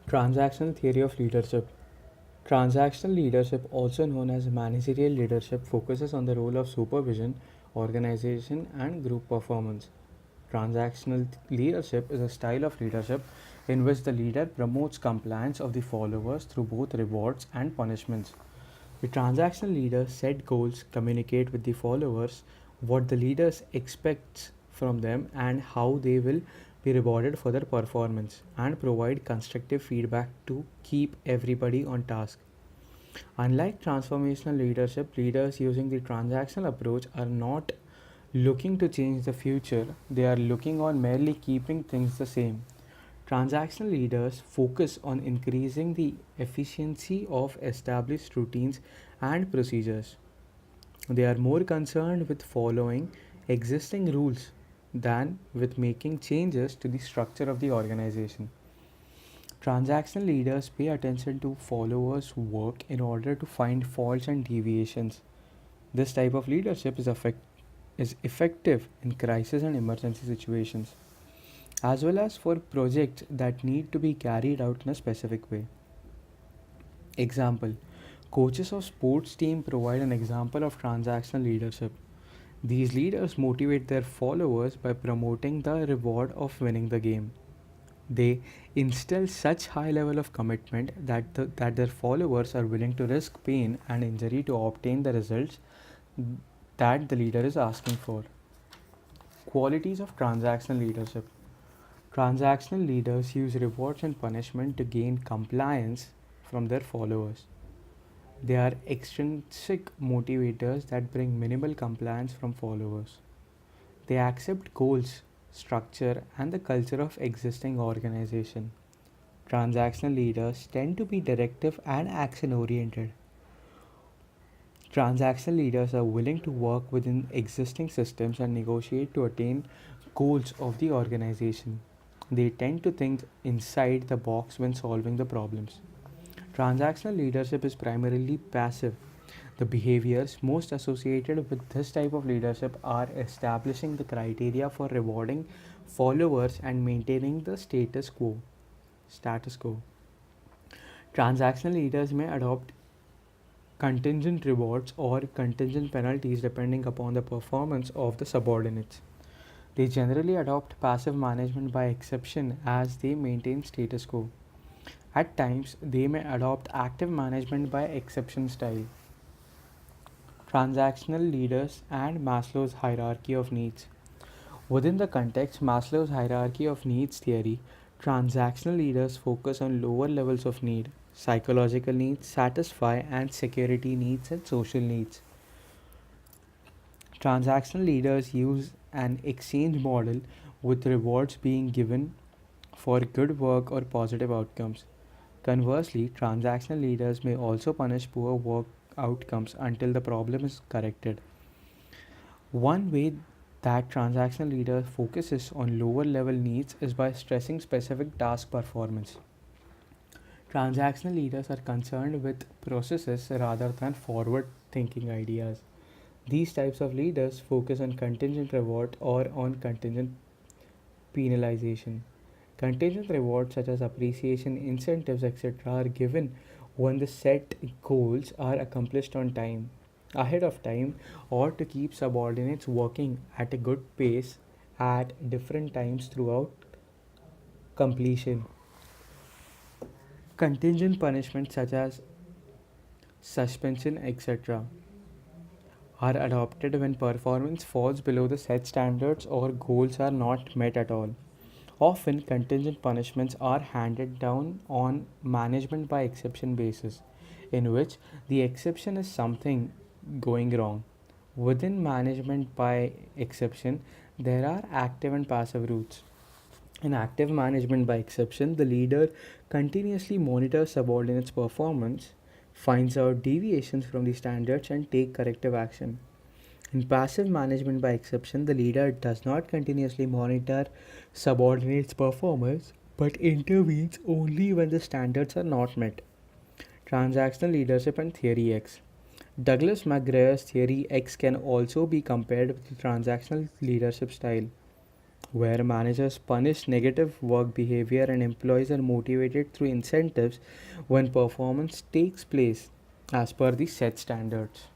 Transactional theory of leadership. Transactional leadership, also known as managerial leadership, focuses on the role of supervision, organization, and group performance. Transactional leadership is a style of leadership in which the leader promotes compliance of the followers through both rewards and punishments. The transactional leader set goals, communicate with the followers what the leaders expects from them and how they will be rewarded for their performance, and provide constructive feedback to keep everybody on task. Unlike transformational leadership, leaders using the transactional approach are not looking to change the future, they are looking on merely keeping things the same. Transactional leaders focus on increasing the efficiency of established routines and procedures. They are more concerned with following existing rules than with making changes to the structure of the organization. Transactional leaders pay attention to followers' work in order to find faults and deviations. This type of leadership is effective in crisis and emergency situations, as well as for projects that need to be carried out in a specific way. Example: coaches of sports team provide an example of transactional leadership. These leaders motivate their followers by promoting the reward of winning the game. They instill such high level of commitment that their followers are willing to risk pain and injury to obtain the results that the leader is asking for. Qualities of transactional leadership. Transactional leaders use rewards and punishment to gain compliance from their followers. They are extrinsic motivators that bring minimal compliance from followers. They accept goals, structure, and the culture of existing organization. Transactional leaders tend to be directive and action oriented. Transactional leaders are willing to work within existing systems and negotiate to attain goals of the organization. They tend to think inside the box when solving the problems. Transactional leadership is primarily passive. The behaviors most associated with this type of leadership are establishing the criteria for rewarding followers and maintaining the status quo. Status quo. Transactional leaders may adopt contingent rewards or contingent penalties depending upon the performance of the subordinates. They generally adopt passive management by exception as they maintain status quo. At times, they may adopt active management by exception style. Transactional leaders and Maslow's hierarchy of needs. Within the context Maslow's hierarchy of needs theory, transactional leaders focus on lower levels of need. Psychological needs satisfy and security needs and social needs. Transactional leaders use an exchange model with rewards being given for good work or positive outcomes. Conversely, transactional leaders may also punish poor work outcomes until the problem is corrected. One way that transactional leader focuses on lower level needs is by stressing specific task performance. Transactional leaders are concerned with processes rather than forward thinking ideas. These types of leaders focus on contingent reward or on contingent penalization. Contingent rewards such as appreciation, incentives, etc., are given when the set goals are accomplished on time, ahead of time, or to keep subordinates working at a good pace at different times throughout completion. Contingent punishments such as suspension, etc., are adopted when performance falls below the set standards or goals are not met at all. Often, contingent punishments are handed down on management by exception basis, in which the exception is something going wrong. Within management by exception, there are active and passive routes. In active management by exception, the leader continuously monitors subordinates' performance, finds out deviations from the standards, and take corrective action. In passive management by exception, the leader does not continuously monitor subordinates' performance but intervenes only when the standards are not met. Transactional leadership and theory X. Douglas McGregor's theory X can also be compared with the transactional leadership style, where managers punish negative work behavior and employees are motivated through incentives when performance takes place as per the set standards.